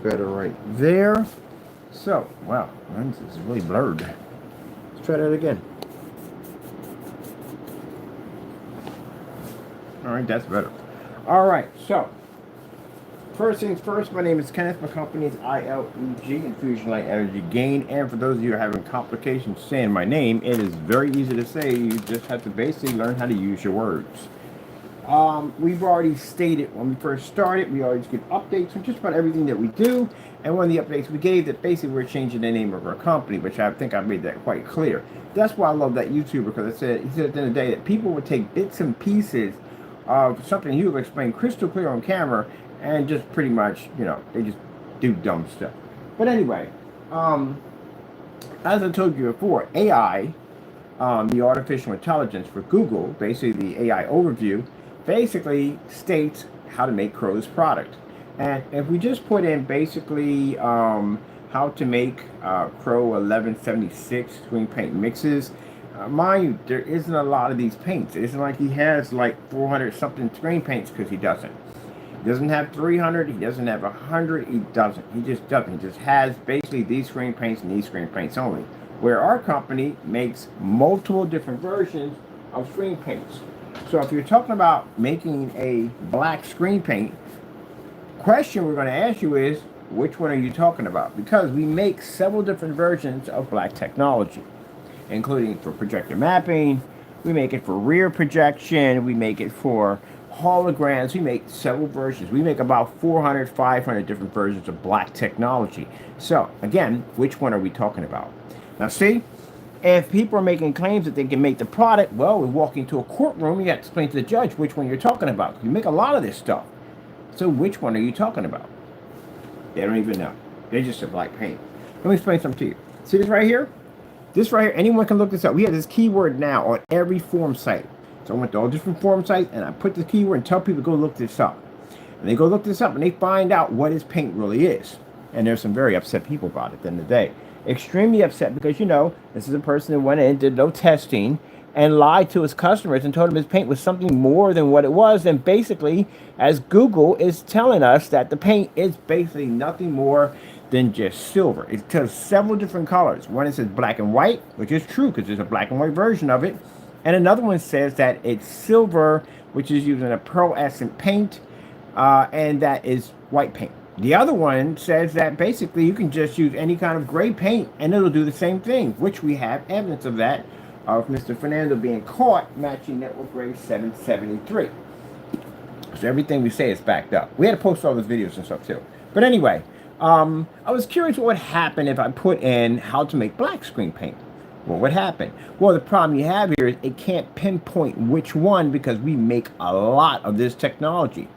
better right there. So, wow, this is really blurred. Let's try that again. All right, that's better. All right, so first things first, my name is Kenneth. My company is ILEG, Infusion Light Energy Gain. And for those of you who are having complications saying my name, it is very easy to say. You just have to basically learn how to use your words. We've already stated when we first started, we always give updates on just about everything that we do. And one of the updates we gave that basically we're changing the name of our company, which I think I made that quite clear. That's why I love that YouTuber, because he said at the end of the day that people would take bits and pieces of something he would explain crystal clear on camera and just pretty much, they just do dumb stuff. But anyway, as I told you before, AI, the artificial intelligence for Google, basically the AI overview, basically states how to make Crow's product. And if we just put in basically how to make Crow1176 screen paint mixes, mind you, there isn't a lot of these paints. It isn't like he has like 400 something screen paints, because he doesn't. He doesn't have 300, he doesn't have 100, he doesn't. He just doesn't. He just has basically these screen paints and these screen paints only. Where our company makes multiple different versions of screen paints. So if you're talking about making a black screen paint, question we're going to ask you is, which one are you talking about? Because we make several different versions of black technology, including for projector mapping, we make it for rear projection, we make it for holograms, we make several versions. We make about 400, 500 different versions of black technology. So again, which one are we talking about? Now see, if people are making claims that they can make the product, well, we walk into a courtroom, you have to explain to the judge which one you're talking about. You make a lot of this stuff. So which one are you talking about? They don't even know. They're just a black paint. Let me explain something to you. See this right here? This right here, anyone can look this up. We have this keyword now on every forum site. So I went to all different forum sites and I put the keyword and tell people to go look this up. And they go look this up and they find out what his paint really is. And there's some very upset people about it at the end of the day. Extremely upset because, this is a person who went in, did no testing, and lied to his customers and told them his paint was something more than what it was. And basically, as Google is telling us, that the paint is basically nothing more than just silver. It tells several different colors. One, it says black and white, which is true because there's a black and white version of it. And another one says that it's silver, which is using a pearlescent paint, and that is white paint. The other one says that basically you can just use any kind of gray paint and it'll do the same thing, which we have evidence of that, of Mr. Fernando being caught matching Network Gray 773. So everything we say is backed up. We had to post all those videos and stuff too. But anyway, I was curious what would happen if I put in how to make black screen paint. What would happen? Well, the problem you have here is it can't pinpoint which one because we make a lot of this technology.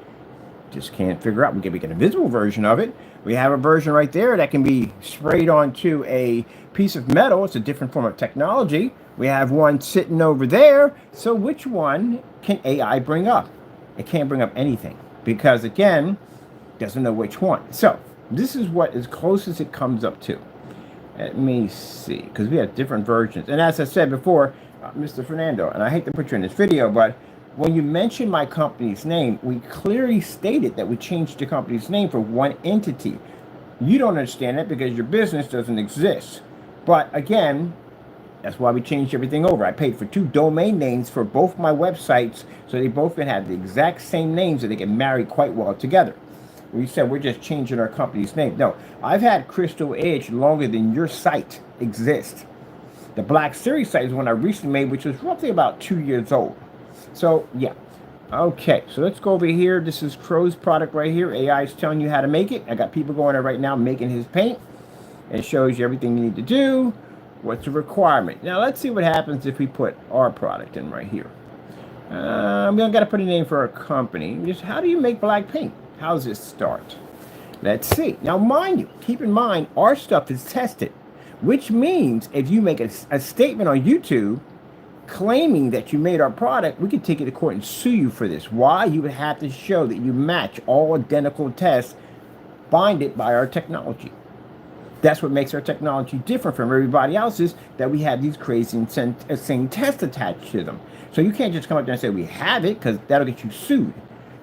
Just can't figure out. We can make an invisible version of it. We have a version right there that can be sprayed onto a piece of metal. It's a different form of technology. We have one sitting over there. So which one can AI bring up? It can't bring up anything because, again, doesn't know which one. So this is what as close as it comes up to. Let me see, because we have different versions. And as I said before, Mr. Fernando, and I hate to put you in this video, but when you mention my company's name, we clearly stated that we changed the company's name for one entity. You don't understand that because your business doesn't exist. But again, that's why we changed everything over. I paid for 2 domain names for both my websites so they both can have the exact same names so they can marry quite well together. We said we're just changing our company's name. No, I've had Crystal Edge longer than your site exists. The Black Series site is one I recently made, which was roughly about 2 years old. So, yeah. Okay, so let's go over here. This is Crow's product right here. AI is telling you how to make it. I got people going there right now making his paint. It shows you everything you need to do. What's the requirement? Now, let's see what happens if we put our product in right here. I'm going to got to put a name for our company. Just how do you make black paint? How does this start? Let's see. Now, mind you, keep in mind, our stuff is tested, which means if you make a statement on YouTube claiming that you made our product, we could take it to court and sue you for this. Why? You would have to show that you match all identical tests binded by our technology. That's what makes our technology different from everybody else's, that we have these crazy insane tests attached to them. So you can't just come up there and say we have it, because that'll get you sued.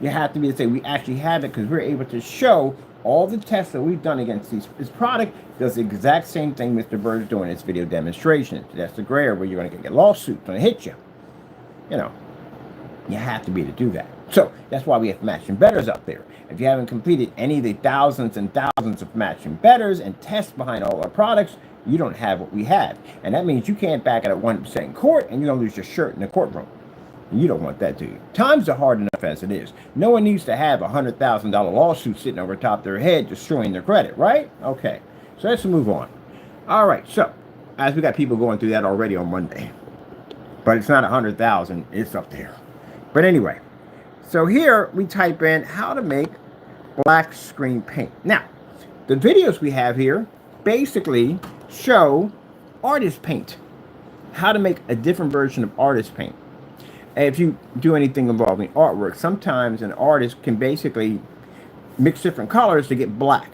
You have to be able to say we actually have it because we're able to show All the tests that we've done against this product does the exact same thing Mr. Bird's doing in this video demonstration. That's the gray area where you're going to get lawsuits, going to hit you. You know, you have to be able to do that. So that's why we have matching betters up there. If you haven't completed any of the thousands and thousands of matching betters and tests behind all our products, you don't have what we have. And that means you can't back it at 1% in court, and you're going to lose your shirt in the courtroom. And you don't want that, do you? Times are hard enough as it is. No one needs to have a $100,000 lawsuit sitting over top of their head destroying their credit, right? Okay, so let's move on. All right, so as we got people going through that already on Monday. But it's not 100,000, it's up there. But anyway, so here we type in how to make black screen paint. Now, the videos we have here basically show artist paint. How to make a different version of artist paint. And if you do anything involving artwork, sometimes an artist can basically mix different colors to get black.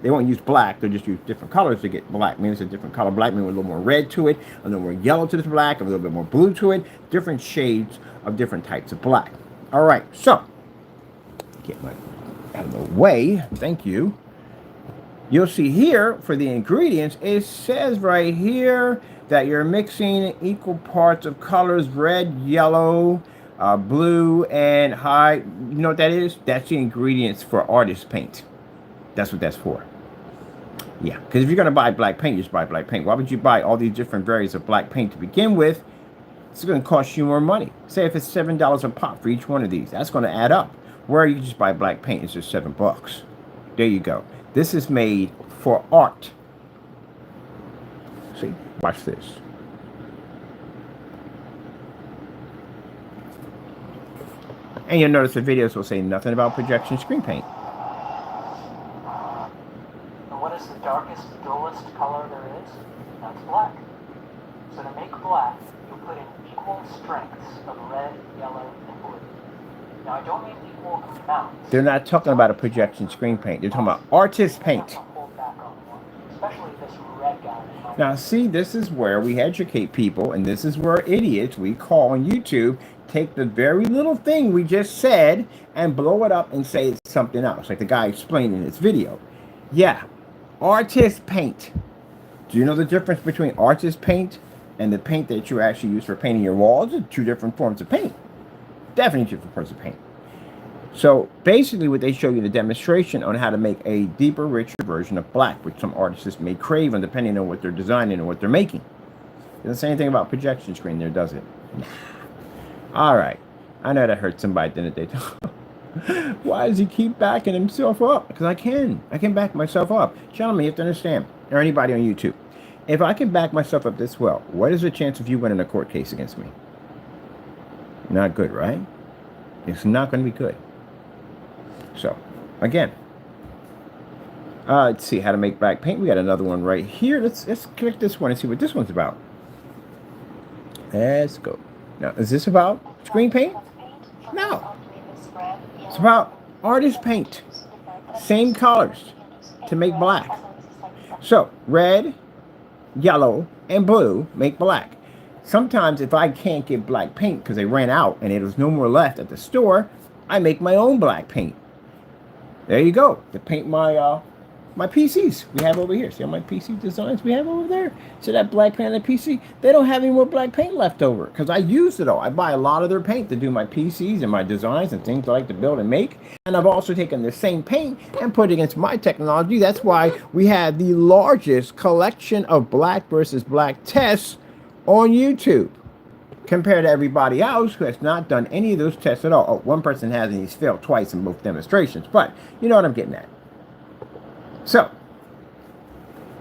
They won't use black, they'll just use different colors to get black. Maybe it's a different color black, maybe with a little more red to it, a little more yellow to this black, a little bit more blue to it, different shades of different types of black. All right, so, get my out of the way, thank you. You'll see here for the ingredients, it says right here that you're mixing equal parts of colors, red, yellow, blue, and high. You know what that is? That's the ingredients for artist paint. That's what that's for. Yeah, because if you're going to buy black paint, you just buy black paint. Why would you buy all these different varieties of black paint to begin with? It's going to cost you more money. Say if it's $7 a pop for each one of these, that's going to add up. Where you just buy black paint, it's just $7. There you go. This is made for art. See, watch this. And you'll notice the videos will say nothing about projection screen paint. And what is the darkest, dullest color there is? That's black. So to make black, you put in equal strengths of red, yellow, and blue. Now I don't mean equal amounts. They're not talking about a projection screen paint. They're talking about artist paint. Especially this red guy. Now see, this is where we educate people, and this is where idiots we call on YouTube take the very little thing we just said and blow it up and say it's something else, like the guy explained in this video. Yeah, artist paint. Do you know the difference between artist paint and the paint that you actually use for painting your walls? Are two different forms of paint. Definitely different forms of paint. So basically what they show you in the demonstration on how to make a deeper, richer version of black, which some artists may crave on depending on what they're designing and what they're making. It doesn't say anything about projection screen there, does it? Nah. All right. I know that hurt somebody at the end of the day. Why does he keep backing himself up? Because I can. I can back myself up. Gentlemen, you have to understand, or anybody on YouTube, if I can back myself up this well, what is the chance of you winning a court case against me? Not good, right? It's not going to be good. So, again, let's see how to make black paint. We got another one right here. Let's click this one and see what this one's about. Let's go. Now, is this about screen paint? No. It's about artist paint. Same colors to make black. So, red, yellow, and blue make black. Sometimes if I can't get black paint because they ran out and there's no more left at the store, I make my own black paint. There you go. To paint my my PCs we have over here. See all my PC designs we have over there? See that black paint on the PC? They don't have any more black paint left over because I used it all. I buy a lot of their paint to do my PCs and my designs and things I like to build and make. And I've also taken the same paint and put it against my technology. That's why we have the largest collection of black versus black tests on YouTube compared to everybody else who has not done any of those tests at all. Oh, one person has, and he's failed twice in both demonstrations, but you know what I'm getting at. So,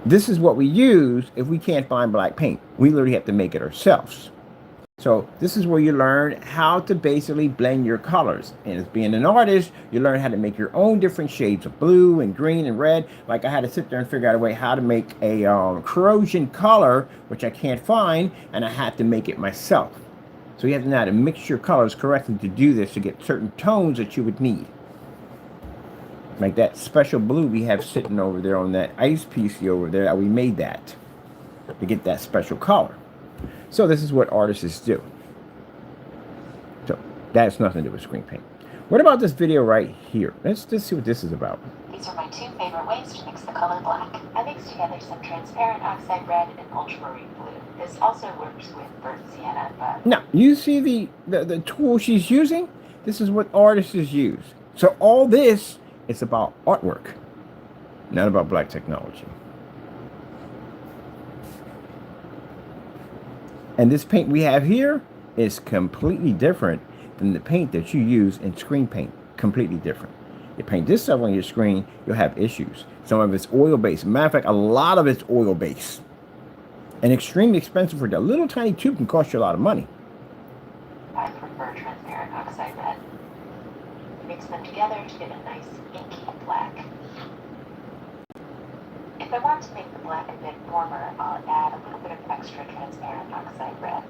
this is what we use if we can't find black paint. We literally have to make it ourselves. So, this is where you learn how to basically blend your colors. And as being an artist, you learn how to make your own different shades of blue and green and red. Like I had to sit there and figure out a way how to make a corrosion color, which I can't find, and I had to make it myself. So you have to know how to mix your colors correctly to do this, to get certain tones that you would need. Like that special blue we have sitting over there on that ice PC over there, we made that to get that special color. So this is what artists do. So that has nothing to do with screen paint. What about this video right here? Let's just see what this is about. These are my two favorite ways to mix the color black. I mixed together some transparent oxide red and ultramarine blue. This also works with burnt sienna, but... Now, you see the tool she's using? This is what artists use. So all this is about artwork, not about black technology. And this paint we have here is completely different than the paint that you use in screen paint. Completely different. You paint this stuff on your screen, you'll have issues. Some of it's oil-based. Matter of fact, a lot of it's oil-based. And extremely expensive for that little tiny tube can cost you a lot of money. I prefer transparent oxide red. Mix them together to get a nice inky black. If I want to make the black a bit warmer, I'll add a little bit of extra transparent oxide red.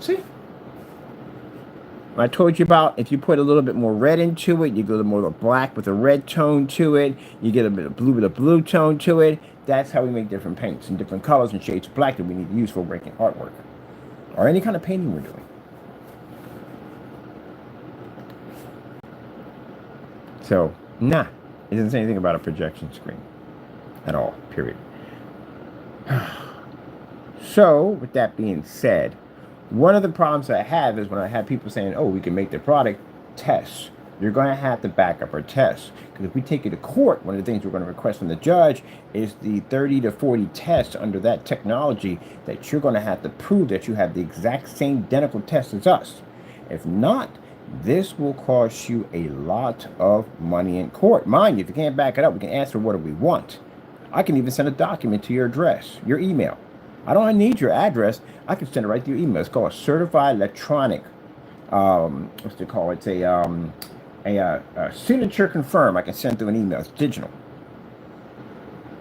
See? I told you about if you put a little bit more red into it, you get a little more black with a red tone to it, you get a bit of blue with a blue tone to it. That's how we make different paints and different colors and shades of black that we need to use for making artwork or any kind of painting we're doing. So, nah, it doesn't say anything about a projection screen at all, period. So, with that being said, one of the problems I have is when I have people saying, oh, we can make the product, tests. You're going to have to back up our tests. Because if we take you to court, one of the things we're going to request from the judge is the 30 to 40 tests under that technology that you're going to have to prove that you have the exact same identical test as us. If not, this will cost you a lot of money in court. Mind you, if you can't back it up, we can ask for what we want. I can even send a document to your address, your email. I don't need your address. I can send it right to your email. It's called a certified electronic. What's they call it? It's a signature confirm. I can send through an email. It's digital.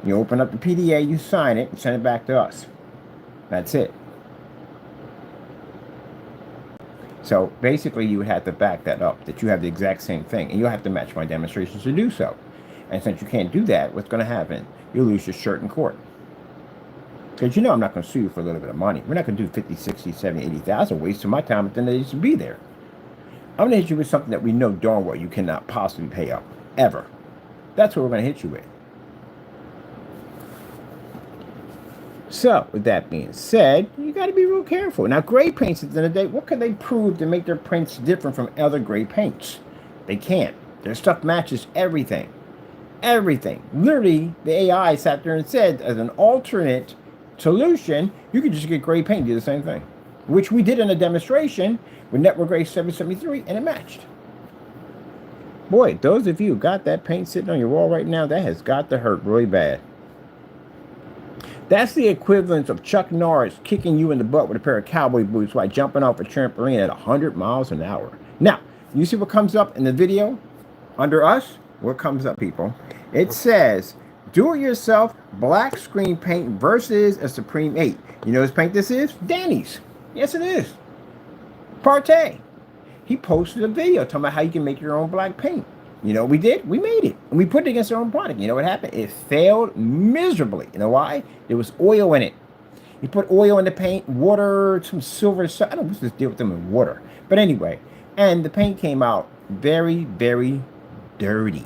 You open up the PDA, you sign it, and send it back to us. That's it. So basically, you would have to back that up, that you have the exact same thing, and you'll have to match my demonstrations to do so. And since you can't do that, what's going to happen? You'll lose your shirt in court. Because you know I'm not going to sue you for a little bit of money. We're not going to do 50, 60, 70, 80,000, waste of my time, but then they used to be there. I'm going to hit you with something that we know darn well you cannot possibly pay up, ever. That's what we're going to hit you with. So, with that being said, you got to be real careful. Now, gray paints at the end of the day, what can they prove to make their prints different from other gray paints? They can't. Their stuff matches everything. Everything. Literally, the AI sat there and said, as an alternate solution, you could just get gray paint and do the same thing. Which we did in a demonstration with Network Gray 773, and it matched. Boy, those of you who got that paint sitting on your wall right now, that has got to hurt really bad. That's the equivalent of Chuck Norris kicking you in the butt with a pair of cowboy boots while jumping off a trampoline at 100 miles an hour. Now, you see what comes up in the video under us? What comes up, people? It says, do-it-yourself black screen paint versus a Supreme 8. You know whose paint this is? Danny's. Yes, it is. Partey. He posted a video talking about how you can make your own black paint. You know what we did? We made it. And we put it against our own product. You know what happened? It failed miserably. You know why? There was oil in it. You put oil in the paint, water, some silver stuff. I don't know what's this deal with them in water. But anyway, and the paint came out very, very dirty.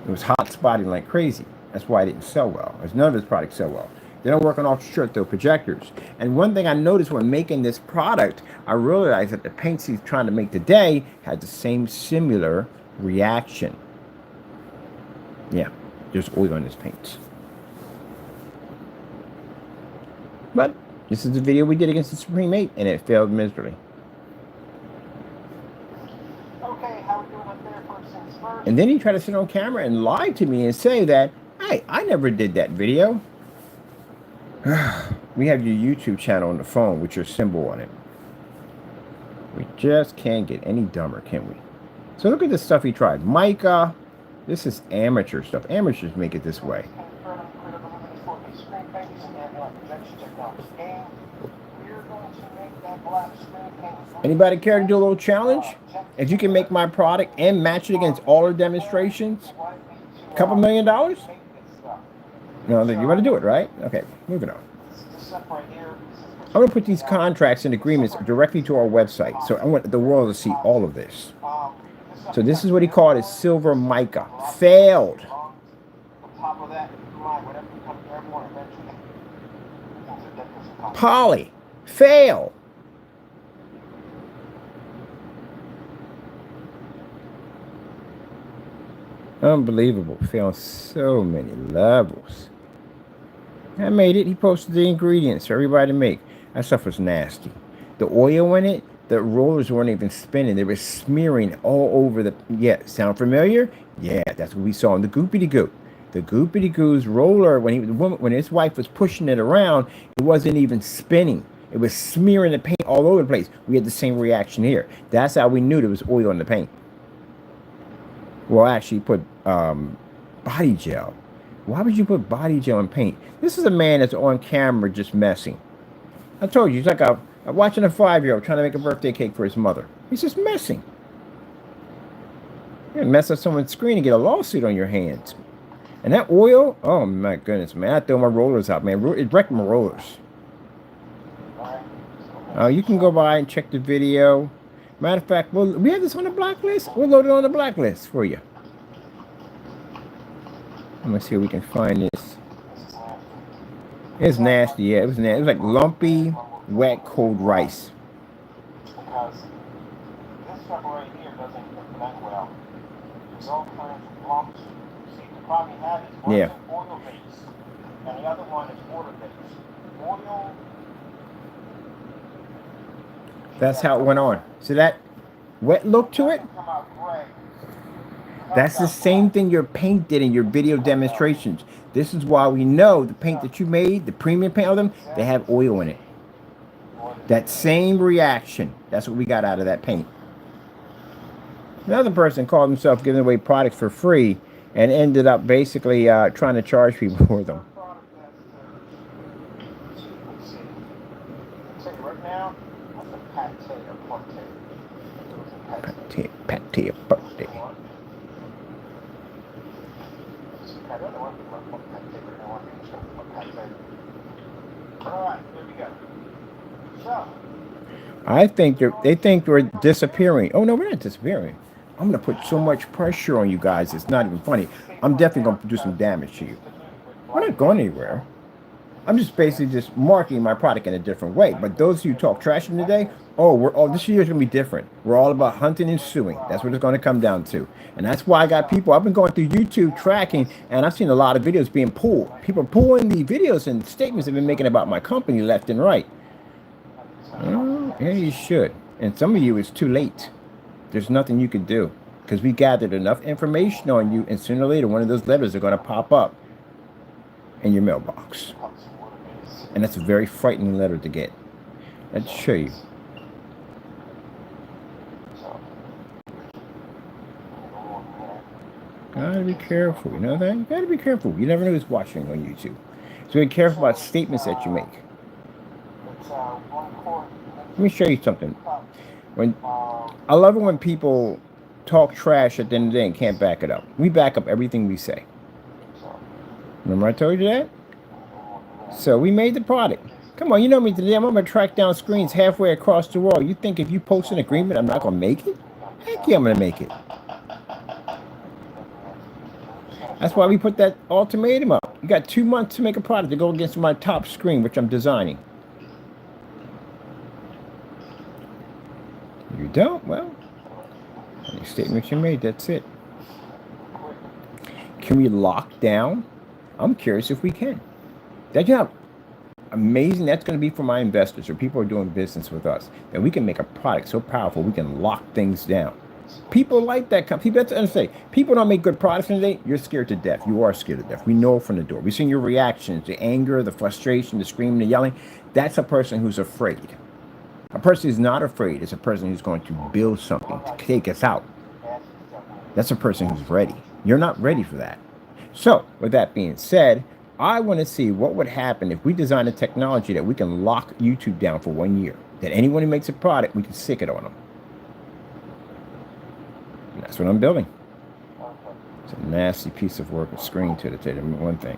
It was hot spotting like crazy. That's why it didn't sell well. As none of his products sell well. They don't work on ultra short though projectors. And one thing I noticed when making this product, I realized that the paints he's trying to make today had the same similar reaction. Yeah, there's oil on his paints. But this is the video we did against the Supreme 8, and it failed miserably. Okay, how are we doing up there first things first? And then he tried to sit on camera and lie to me and say that, hey, I never did that video. We have your YouTube channel on the phone with your symbol on it. We just can't get any dumber, can we? So look at the stuff he tried. Mica. This is amateur stuff. Amateurs make it this way. Anybody care to do a little challenge? If you can make my product and match it against all our demonstrations, a couple $1 million? No, then you want to do it, right? Okay, moving on. I'm going to put these contracts and agreements directly to our website, so I want the world to see all of this. So this is what he called a silver mica. Failed. On top of that, whatever becomes airborne eventually. That doesn't come. Poly. Fail. Unbelievable. Fail on so many levels. I made it. He posted the ingredients for everybody to make. That stuff was nasty. The oil in it, the rollers weren't even spinning. They were smearing all over the... Yeah, sound familiar? Yeah, that's what we saw in the Goopity Goo. The Goopity Goo's roller, when his wife was pushing it around, it wasn't even spinning. It was smearing the paint all over the place. We had the same reaction here. That's how we knew there was oil in the paint. Well, actually, put body gel. Why would you put body gel in paint? This is a man that's on camera just messing. I told you, he's like watching a 5-year-old trying to make a birthday cake for his mother. He's just messing. You mess up someone's screen and get a lawsuit on your hands. And that oil, oh my goodness, man. I throw my rollers out, man. It wrecked my rollers. You can go by and check the video. Matter of fact, we have this on the blacklist. We'll load it on the blacklist for you. Let me see if we can find this. It's nasty, yeah. It was nasty. It was like lumpy, wet, cold rice. Because this stuff right here doesn't blend well. There's all kinds of lumps. See, the problem you have is one is oil based, and the other one is water based. Oil. That's how it went on. So that wet look to it, that's the same thing your paint did in your video demonstrations. This is why we know the paint that you made, the premium paint of them, they have oil in it. That same reaction, that's what we got out of that paint. Another person called himself giving away products for free and ended up basically trying to charge people for them. Pate birthday. I think they think we're disappearing. Oh no, we're not disappearing. I'm gonna put so much pressure on you guys. It's not even funny. I'm definitely gonna do some damage to you. We're not going anywhere. I'm just basically just marketing my product in a different way. But those of you who talk trash in today, this year is gonna be different. We're all about hunting and suing. That's what it's gonna come down to. And that's why I got people. I've been going through YouTube tracking, and I've seen a lot of videos being pulled. People pulling the videos and statements they've been making about my company left and right. Yeah, you should. And some of you, it's too late. There's nothing you can do because we gathered enough information on you, and sooner or later, one of those letters are going to pop up in your mailbox. And that's a very frightening letter to get. Let's show you. Gotta be careful, you know that? You gotta be careful. You never know who's watching on YouTube. So be careful about statements that you make. Let me show you something. I love it when people talk trash at the end of the day and can't back it up. We back up everything we say. Remember I told you that? So we made the product. Come on, you know me today. I'm going to track down screens halfway across the world. You think if you post an agreement, I'm not going to make it? Heck yeah, I'm going to make it. That's why we put that ultimatum up. You got 2 months to make a product to go against my top screen, which I'm designing. You don't? Well, any statements you made, that's it. Can we lock down? I'm curious if we can. That's how amazing that's going to be for my investors or people who are doing business with us. That we can make a product so powerful we can lock things down. People like that. People have to understand. People don't make good products today. You're scared to death. You are scared to death. We know from the door. We've seen your reactions, the anger, the frustration, the screaming, the yelling. That's a person who's afraid. A person who's not afraid is a person who's going to build something to take us out. That's a person who's ready. You're not ready for that. So, with that being said, I want to see what would happen if we design a technology that we can lock YouTube down for 1 year. That anyone who makes a product, we can stick it on them. And that's what I'm building. It's a nasty piece of work, a screen to the one thing.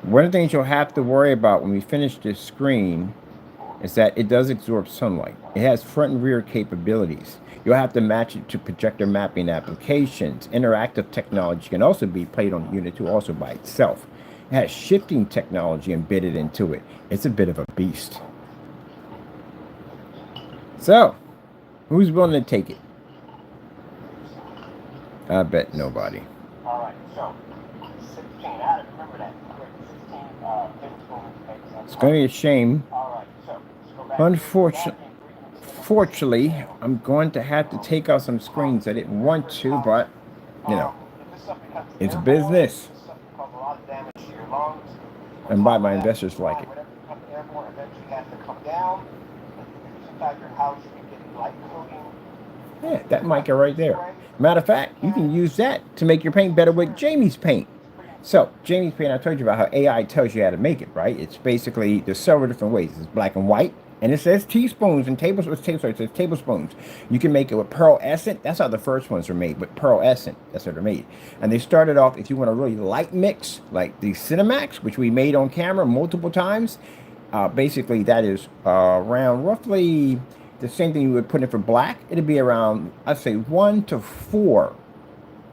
One of the things you'll have to worry about when we finish this screen is that it does absorb sunlight. It has front and rear capabilities. You'll have to match it to projector mapping applications. Interactive technology can also be played on the unit 2 also by itself. It has shifting technology embedded into it. It's a bit of a beast. So, who's willing to take it? I bet nobody. All right, so 16. I remember that. 16 tablespoons makes sense. It's going to be a shame. All right, so let's go back. Unfortunately, I'm going to have to take out some screens. I didn't want to, but, you know, it's a business. And why my investors like it. Yeah, that mic right there. Matter of fact, you can use that to make your paint better with Jamie's paint. So, Jamie's paint, I told you about how AI tells you how to make it, right? It's basically, there's several different ways. It's black and white, and it says teaspoons and tablespoons. It says tablespoons. You can make it with pearl essence. That's how the first ones were made, with pearl essence. That's how they're made. And they started off, if you want a really light mix, like the Cinemax, which we made on camera multiple times, basically that is around roughly the same thing you would put in for black. It'd be around, I'd say 1 to 4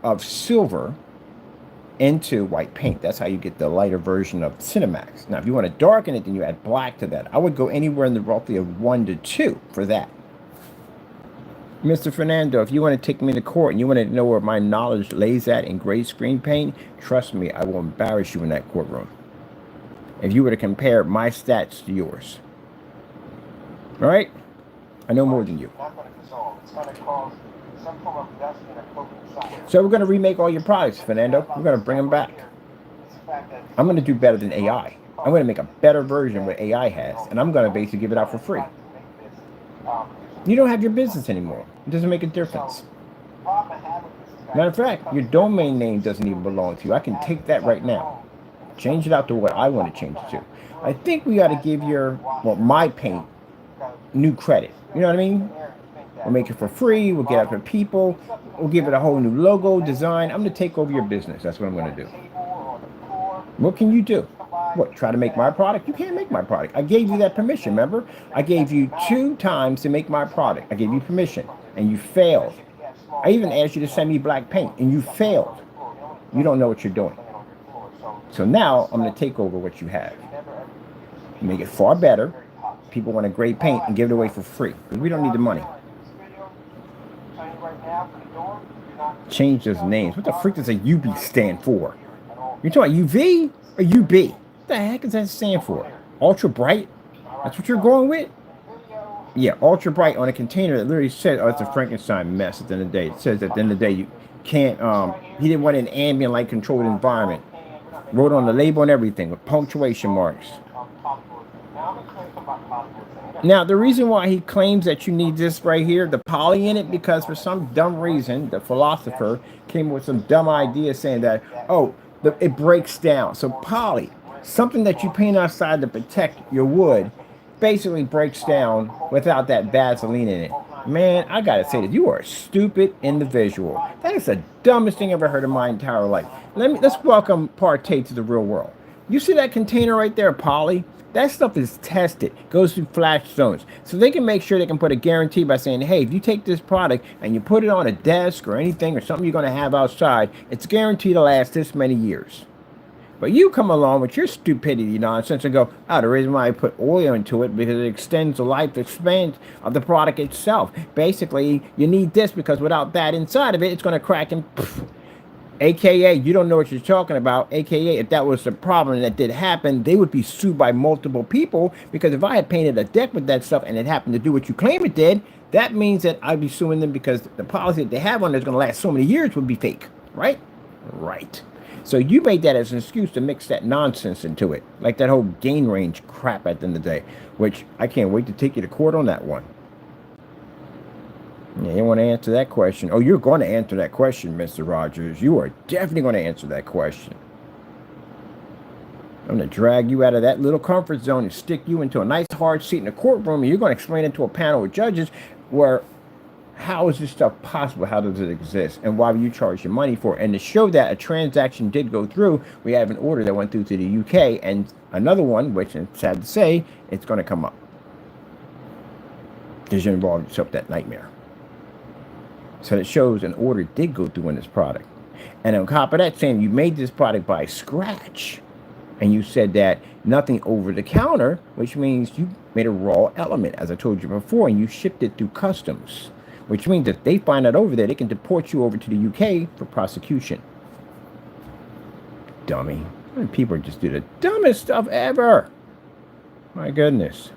of silver into white paint. That's how you get the lighter version of Cinemax. Now, if you want to darken it, then you add black to that. I would go anywhere in the roughly of 1 to 2 for that. Mr. Fernando, if you want to take me to court and you want to know where my knowledge lays at in gray screen paint, trust me, I will embarrass you in that courtroom. If you were to compare my stats to yours. All right? I know more than you. So we're going to remake all your products, Fernando. We're going to bring them back. I'm going to do better than AI. I'm going to make a better version of what AI has, and I'm going to basically give it out for free. You don't have your business anymore. It doesn't make a difference. Matter of fact, your domain name doesn't even belong to you. I can take that right now. Change it out to what I want to change it to. I think we got to give my paint new credit. You know what I mean? We'll make it for free. We'll get it for people. We'll give it a whole new logo, design. I'm going to take over your business. That's what I'm going to do. What can you do? What, try to make my product? You can't make my product. I gave you that permission, remember? I gave you 2 times to make my product. I gave you permission, and you failed. I even asked you to send me black paint, and you failed. You don't know what you're doing. So now I'm going to take over what you have. Make it far better. People want a great paint and give it away for free. Because we don't need the money. Change those names. What the freak does a UB stand for? You're talking about UV or UB? What the heck does that stand for? Ultra bright? That's what you're going with? Yeah, ultra bright on a container that literally says, oh, it's a Frankenstein mess at the end of the day. It says at the end of the day, you can't, he didn't want an ambient light controlled environment. Wrote on the label and everything with punctuation marks. Now, the reason why he claims that you need this right here, the poly in it, because for some dumb reason, the philosopher came with some dumb idea saying that, oh, it breaks down. So poly, something that you paint outside to protect your wood, basically breaks down without that Vaseline in it. Man, I gotta say that you are a stupid individual. That is the dumbest thing I've ever heard in my entire life. Let's welcome Partey to the real world. You see that container right there, poly? That stuff is tested, goes through flash zones. So they can make sure they can put a guarantee by saying, hey, if you take this product and you put it on a desk or anything or something you're going to have outside, it's guaranteed to last this many years. But you come along with your stupidity nonsense and go, oh, the reason why I put oil into it because it extends the life span of the product itself. Basically, you need this because without that inside of it, it's going to crack and poof. AKA, you don't know what you're talking about. AKA, if that was the problem that did happen, they would be sued by multiple people. Because if I had painted a deck with that stuff and it happened to do what you claim it did, that means that I'd be suing them because the policy that they have on that's going to last so many years would be fake. Right? Right. So you made that as an excuse to mix that nonsense into it. Like that whole gain range crap at the end of the day. Which I can't wait to take you to court on that one. Yeah, you want to answer that question? Oh, you're going to answer that question, Mr. Rogers. You are definitely going to answer that question. I'm going to drag you out of that little comfort zone and stick you into a nice hard seat in the courtroom, and you're going to explain it to a panel of judges where, how is this stuff possible? How does it exist? And why will you charge your money for it? And to show that a transaction did go through, we have an order that went through to the UK, and another one, which is sad to say, it's going to come up. because you involved yourself that nightmare. So it shows an order did go through on this product. And on top of that, saying you made this product by scratch. And you said that nothing over the counter, which means you made a raw element, as I told you before, and you shipped it through customs, which means if they find out over there, they can deport you over to the UK for prosecution. Dummy. People just do the dumbest stuff ever. My goodness.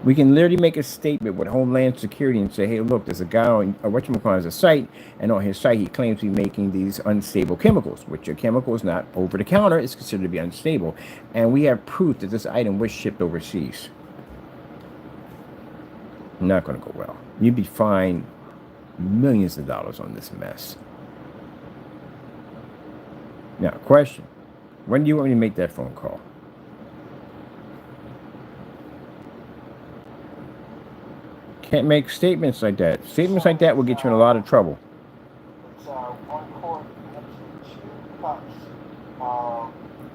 We can literally make a statement with Homeland Security and say, hey, look, there's a guy on whatchamacallit a site, and on his site he claims to be making these unstable chemicals, which a chemical is not over the counter, it's considered to be unstable. And we have proof that this item was shipped overseas. Not going to go well. You'd be fined millions of dollars on this mess. Now, question. When do you want me to make that phone call? Can't make statements like that. Statements like that will get you in a lot of trouble. It's 1 quart, actually 2 cups.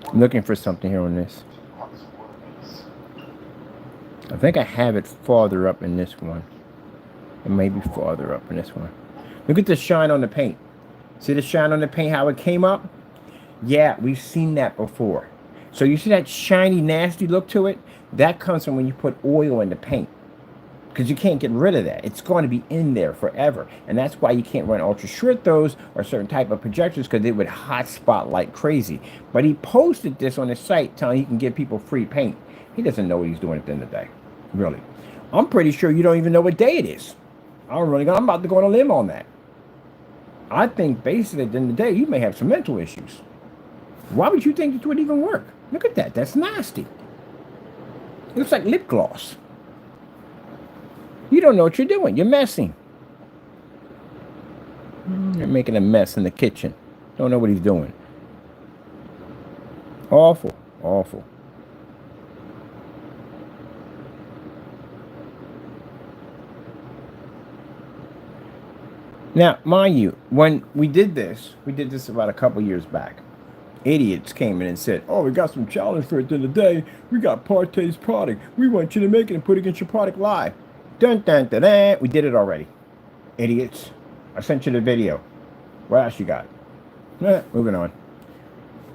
I'm looking for something here on this. 2 cups of water base. I think I have it farther up in this one. It may be farther up in this one. Look at the shine on the paint. See the shine on the paint, how it came up? Yeah, we've seen that before. So you see that shiny, nasty look to it? That comes from when you put oil in the paint. Because you can't get rid of that. It's going to be in there forever. And that's why you can't run ultra short throws or certain type of projectors, because they would hot spot like crazy. But he posted this on his site telling he can give people free paint. He doesn't know what he's doing at the end of the day. Really. I'm pretty sure you don't even know what day it is. I'm about to go on a limb on that. I think basically at the end of the day, you may have some mental issues. Why would you think this would even work? Look at that. That's nasty. It looks like lip gloss. You don't know what you're doing. You're messing. You're making a mess in the kitchen. Don't know what he's doing. Awful. Awful. Now, mind you, when we did this about a couple years back. Idiots came in and said, oh, we got some challenge for it the other day. We got Partay's product. We want you to make it and put it against your product live. Dun, dun, dun, dun. We did it already. Idiots. I sent you the video. What else you got? Moving on.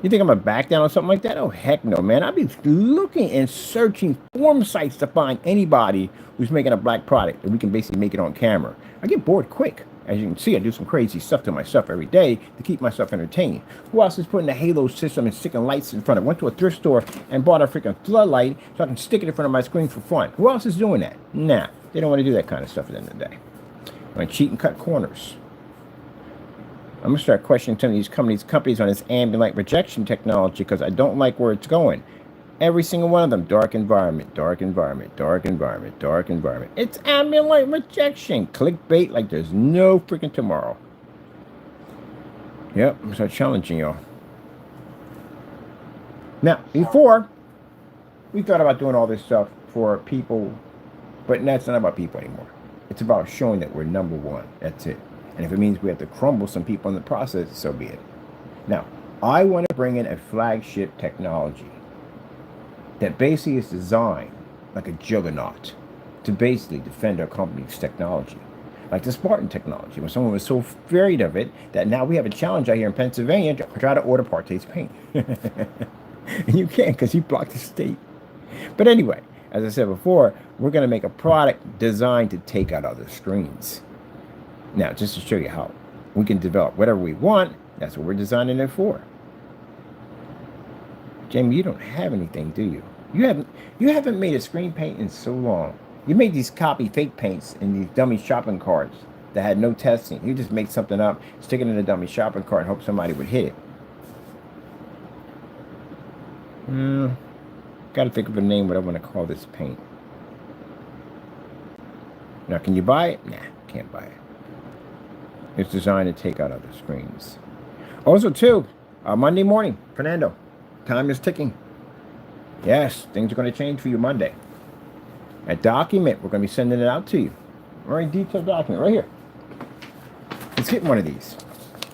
You think I'm going to back down on something like that? Oh, heck no, man. I'll be looking and searching forum sites to find anybody who's making a black product that we can basically make it on camera. I get bored quick. As you can see, I do some crazy stuff to myself every day to keep myself entertained. Who else is putting the halo system and sticking lights in front of it? Went to a thrift store and bought a freaking floodlight so I can stick it in front of my screen for fun. Who else is doing that? Nah, they don't want to do that kind of stuff at the end of the day. I want to cheat and cut corners. I'm going to start questioning some of these companies on this ambient light rejection technology because I don't like where it's going. Every single one of them, dark environment, dark environment, dark environment, dark environment. It's ambient light rejection. Clickbait like there's no freaking tomorrow. Yep, I'm so challenging y'all. Now, before, we thought about doing all this stuff for people, but that's not about people anymore. It's about showing that we're number one. That's it. And if it means we have to crumble some people in the process, so be it. Now, I want to bring in a flagship technology that basically is designed like a juggernaut to basically defend our company's technology. Like the Spartan technology, when someone was so afraid of it that now we have a challenge out here in Pennsylvania to try to order Partay's paint. And you can't because you blocked the state. But anyway, as I said before, we're going to make a product designed to take out other screens. Now, just to show you how we can develop whatever we want, that's what we're designing it for. Jamie, you don't have anything, do you? You haven't made a screen paint in so long. You made these copy fake paints in these dummy shopping carts that had no testing. You just make something up, stick it in a dummy shopping cart, and hope somebody would hit it. Got to think of a name what I want to call this paint. Now, can you buy it? Nah, can't buy it. It's designed to take out other screens. Also, too, Monday morning, Fernando. Time is ticking. Yes, things are going to change for you Monday. A document, we're going to be sending it out to you. Very detailed document right here. Let's get one of these.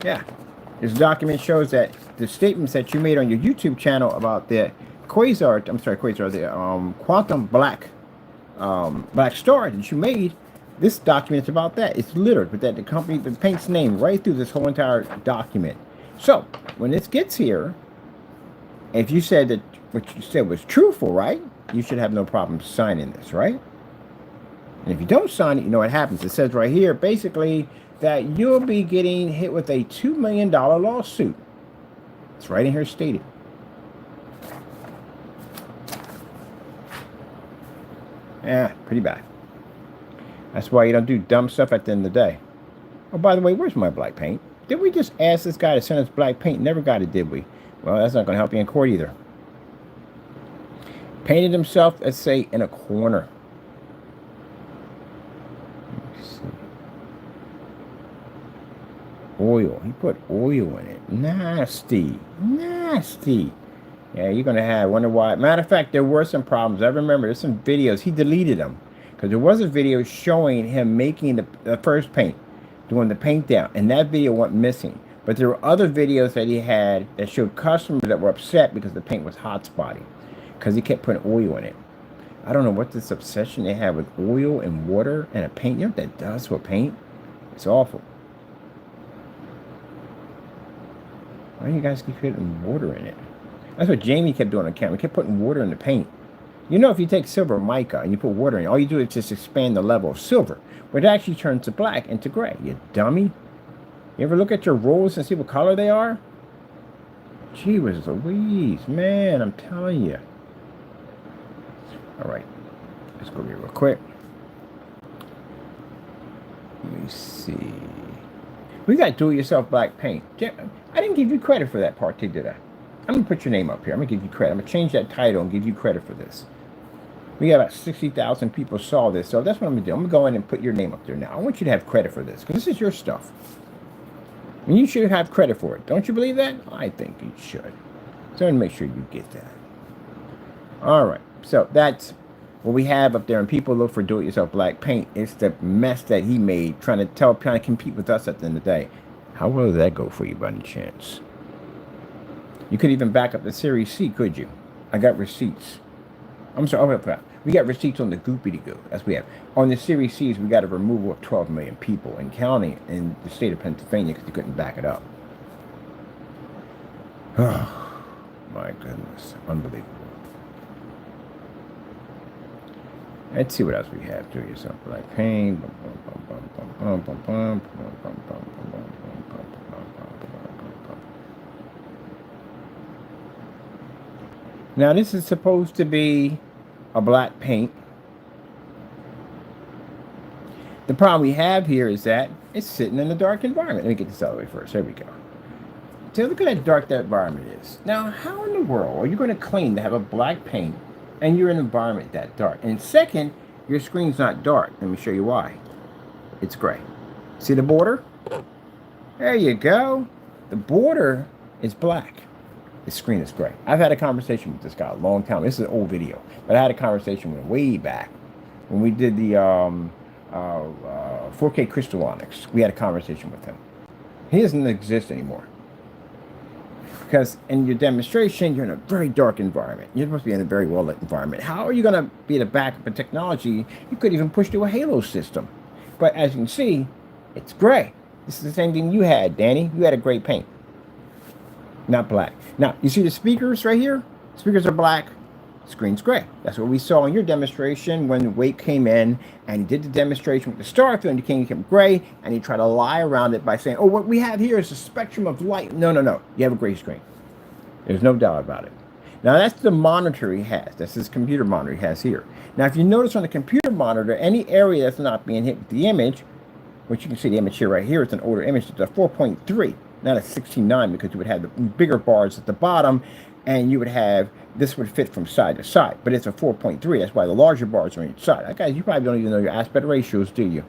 Yeah. This document shows that the statements that you made on your YouTube channel about the quantum black Black Star that you made, this document's about that. It's littered with that the company, the paint's name right through this whole entire document. So when this gets here, if you said that what you said was truthful, right? You should have no problem signing this, right? And if you don't sign it, you know what happens. It says right here, basically, that you'll be getting hit with a $2 million lawsuit. It's right in here stated. Yeah, pretty bad. That's why you don't do dumb stuff at the end of the day. Oh, by the way, where's my black paint? Did we just ask this guy to send us black paint? Never got it, did we? Well, that's not going to help you in court either. Painted himself, let's say, in a corner. Let's see. Oil. He put oil in it. Nasty. Nasty. Yeah, you're going to have, wonder why. Matter of fact, there were some problems. I remember there's some videos. He deleted them. Because there was a video showing him making the first paint. Doing the paint down. And that video went missing. But there were other videos that he had that showed customers that were upset because the paint was hot spotting. Because he kept putting oil in it. I don't know what this obsession they have with oil and water and a paint. You know what that does to a paint? It's awful. Why do you guys keep putting water in it? That's what Jamie kept doing on camera. He kept putting water in the paint. You know, if you take silver mica and you put water in it, all you do is just expand the level of silver. But it actually turns to black into gray. You dummy. You ever look at your rolls and see what color they are? Gee whiz Louise. Man, I'm telling you. All right. Let's go here real quick. Let me see. We got do-it-yourself black paint. I didn't give you credit for that part, did I? I'm going to put your name up here. I'm going to give you credit. I'm going to change that title and give you credit for this. We got about 60,000 people saw this, so that's what I'm going to do. I'm going to go in and put your name up there now. I want you to have credit for this, because this is your stuff. And you should have credit for it. Don't you believe that? I think you should. So I'm going to make sure you get that. All right. So that's what we have up there. And people look for do-it-yourself black paint. It's the mess that he made, trying to compete with us at the end of the day. How well did that go for you by any chance? You could even back up the Series C, could you? I got receipts. I'm sorry, we got receipts on the goopity-goo, as we have. On the Series C's, we got a removal of 12 million people and counting in the state of Pennsylvania because you couldn't back it up. Oh, my goodness. Unbelievable. Let's see what else we have. Do yourself black paint. Now, this is supposed to be a black paint. The problem we have here is that it's sitting in a dark environment. Let me get this out of the way first. There we go. So look at how dark that environment is. Now, how in the world are you going to claim to have a black paint and you're in an environment that dark? And second, your screen's not dark. Let me show you why. It's gray. See the border? There you go. The border is black. The screen is gray. I've had a conversation with this guy a long time. This is an old video, but I had a conversation with him way back when we did the 4K Crystallonics. We had a conversation with him. He doesn't exist anymore. Because in your demonstration, you're in a very dark environment. You're supposed to be in a very well-lit environment. How are you going to be the backup of technology? You could even push to a halo system. But as you can see, it's gray. This is the same thing you had, Danny. You had a gray paint. Not black. Now, you see the speakers right here? Speakers are black. Screen's gray. That's what we saw in your demonstration when Wake came in and he did the demonstration with the star field and the king became gray, and he tried to lie around it by saying, oh, what we have here is a spectrum of light. No. You have a gray screen. There's no doubt about it. Now, that's the monitor he has. That's his computer monitor he has here. Now, if you notice on the computer monitor, any area that's not being hit with the image, which you can see the image here right here, it's an older image, it's a 4.3. Not a 16:9, because you would have the bigger bars at the bottom, and you would have, this would fit from side to side, but it's a 4.3. That's why the larger bars are on each side. Guys, you probably don't even know your aspect ratios, do you?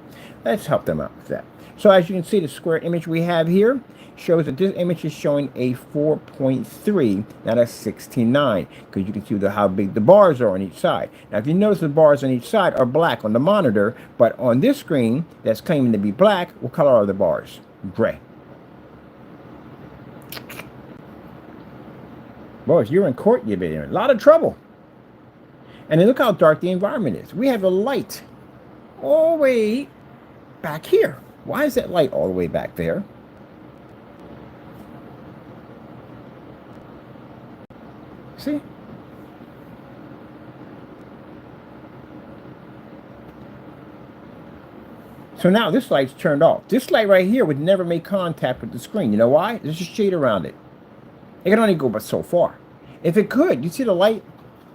Let's help them out with that. So as you can see, the square image we have here shows that this image is showing a 4.3, not a 16:9, because you can see how big the bars are on each side. Now, if you notice, the bars on each side are black on the monitor, but on this screen that's claiming to be black, what color are the bars? Gray. Boy, if you're in court, you'd be in a lot of trouble. And then look how dark the environment is. We have a light all the way back here. Why is that light all the way back there? See? So now this light's turned off. This light right here would never make contact with the screen. You know why? There's a shade around it. It can only go but so far. If it could, you see the light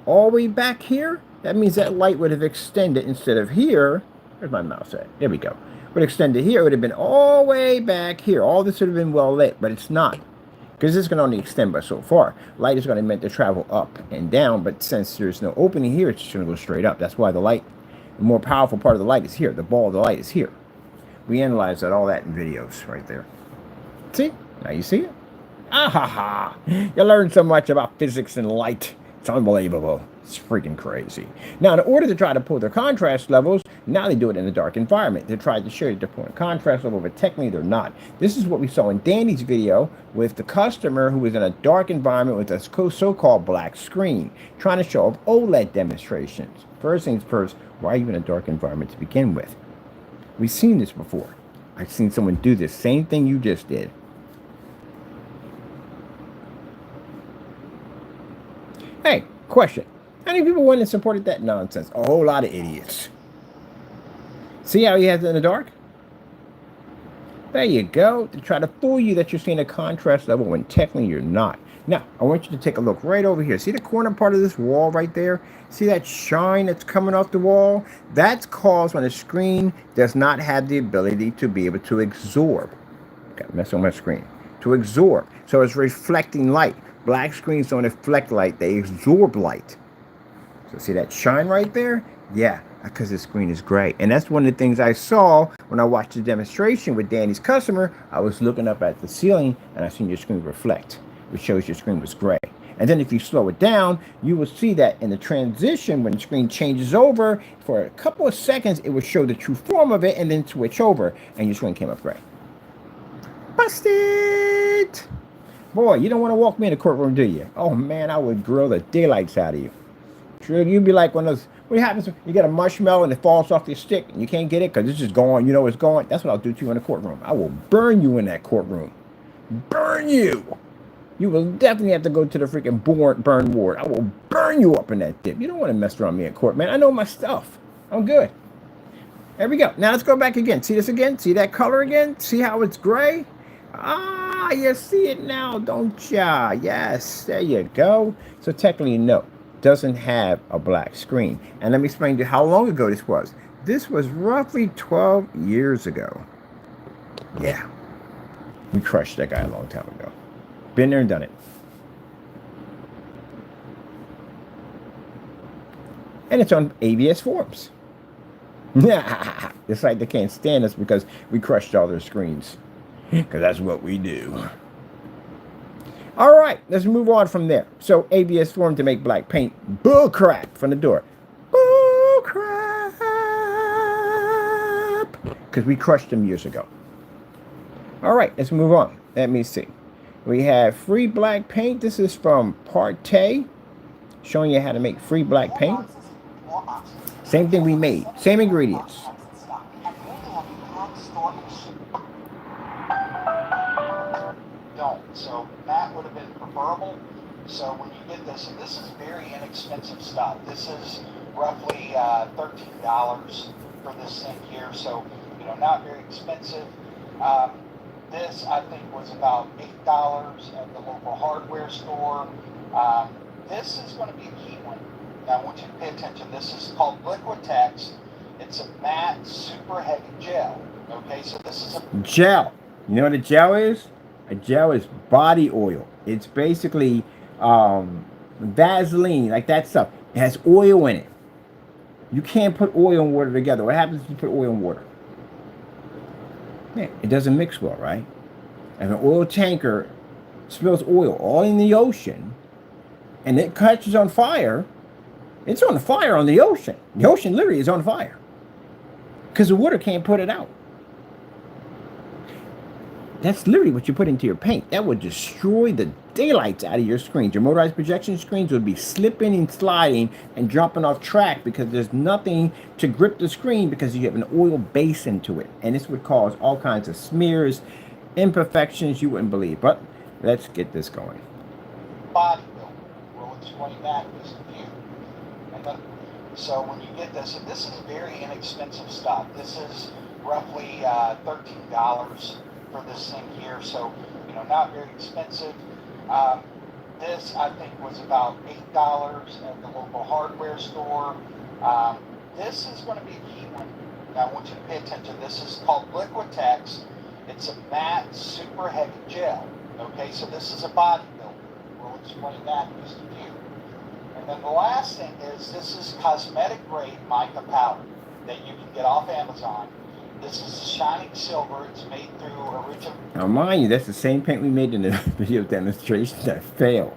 all the way back here? That means that light would have extended instead of here. Where's my mouse at? There we go. Would extend it here. It would have been all the way back here. All this would have been well lit, but it's not. Because this can only extend by so far. Light is going to meant to travel up and down, but since there's no opening here, it's just going to go straight up. That's why the light, the more powerful part of the light is here. The ball of the light is here. We analyzed all that in videos right there. See? Now you see it? Ah ha ha! You learn so much about physics and light. It's unbelievable. It's freaking crazy. Now, in order to try to pull their contrast levels, now they do it in a dark environment. They tried to show you they're pulling contrast level, but technically they're not. This is what we saw in Danny's video with the customer who was in a dark environment with a so-called black screen, trying to show off OLED demonstrations. First things first, why are you in a dark environment to begin with? We've seen this before. I've seen someone do this same thing you just did. Hey, question. How many people went and supported that nonsense? A whole lot of idiots. See how he has it in the dark? There you go. To try to fool you that you're seeing a contrast level when technically you're not. Now, I want you to take a look right over here. See the corner part of this wall right there? See that shine that's coming off the wall? That's caused when the screen does not have the ability to be able to absorb. Got to mess on my screen. To absorb. So it's reflecting light. Black screens don't reflect light. They absorb light. So see that shine right there? Yeah, because the screen is gray. And that's one of the things I saw when I watched the demonstration with Danny's customer. I was looking up at the ceiling and I seen your screen reflect, which shows your screen was gray. And then if you slow it down, you will see that in the transition, when the screen changes over, for a couple of seconds, it will show the true form of it and then switch over and your screen came up gray. Busted! Boy, you don't want to walk me in the courtroom, do you? Oh man, I would grill the daylights out of you. Sure, you'd be like one of those, what happens when you get a marshmallow and it falls off your stick and you can't get it because it's just gone, you know it's gone? That's what I'll do to you in the courtroom. I will burn you in that courtroom. Burn you! You will definitely have to go to the freaking burn ward. I will burn you up in that dip. You don't want to mess around me in court, man. I know my stuff. I'm good. There we go. Now let's go back again. See this again? See that color again? See how it's gray? Ah, you see it now, don't ya? Yes, there you go. So technically, no, doesn't have a black screen. And let me explain to you how long ago this was. This was roughly 12 years ago. Yeah, we crushed that guy a long time ago. Been there and done it. And it's on ABS forums. It's like they can't stand us because we crushed all their screens. Because that's what we do. All right, let's move on from there. So ABS form to make black paint. Bull crap from the door. Bull crap. Because we crushed them years ago. All right, let's move on. Let me see. We have free black paint. This is from Partey, showing you how to make free black paint. Same thing we made. Same ingredients. So that would have been preferable. So when you get this, and this is very inexpensive stuff. This is roughly $13 for this thing here. So, you know, not very expensive. This, I think, was about $8 at the local hardware store. This is going to be a key one. Now, I want you to pay attention. This is called Liquitex. It's a matte, super heavy gel. Okay, so this is a gel. You know what a gel is? A gel is body oil. It's basically Vaseline, like that stuff. It has oil in it. You can't put oil and water together. What happens if you put oil and water? Yeah, it doesn't mix well, right? If an oil tanker spills oil all in the ocean and it catches on fire, it's on fire on the ocean. The ocean literally is on fire because the water can't put it out. That's literally what you put into your paint. That would destroy the daylights out of your screens. Your motorized projection screens would be slipping and sliding and jumping off track because there's nothing to grip the screen because you have an oil base into it. And this would cause all kinds of smears, imperfections you wouldn't believe. But let's get this going. Body builder. We'll explain that in just a few. And then, so when you get this, and this is very inexpensive stuff. This is roughly $13 for this thing here, so not very expensive. This I think was about $8 at the local hardware store. This is going to be a key one. Now I want you to pay attention. This is called Liquitex. It's a matte, super heavy gel. Okay, so this is a body builder. We'll explain that in just a few. And then the last thing is this is cosmetic grade mica powder that you can get off Amazon. This is a shining silver. It's made through original. Now, mind you, that's the same paint we made in the video demonstration that failed.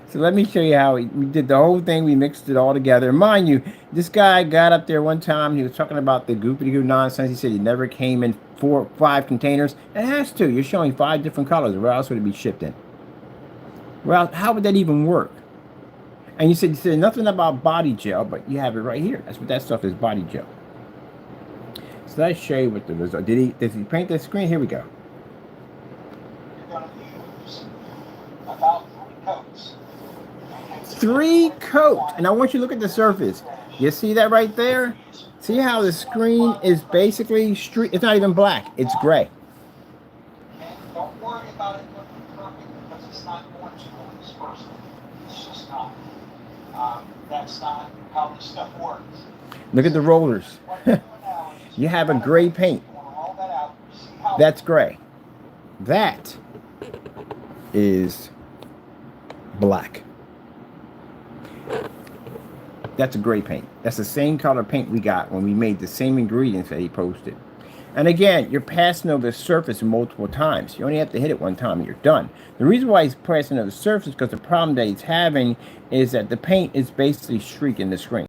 So let me show you how we did the whole thing. We mixed it all together. Mind you, this guy got up there one time. He was talking about the goopy-goo nonsense. He said he never came in 4 or 5 containers. It has to. You're showing 5 different colors. Where else would it be shipped in? Well, how would that even work? And you said nothing about body gel, but you have it right here. That's what that stuff is, body gel. So let's show you what the result. Did he paint the screen? Here we go. You're going to use about 3 coats. 3 coats. And I want you to look at the surface. You see that right there? See how the screen is basically street? It's not even black. It's gray. And don't worry about it looking perfect because it's not going to on this first one. It's just not. That's not how this stuff works. Look at the rollers. You have a gray paint. That's gray. That is black. That's a gray paint. That's the same color paint we got when we made the same ingredients that he posted. And again, you're passing over the surface multiple times. You only have to hit it one time and you're done. The reason why he's passing over the surface is because the problem that he's having is that the paint is basically streaking the screen.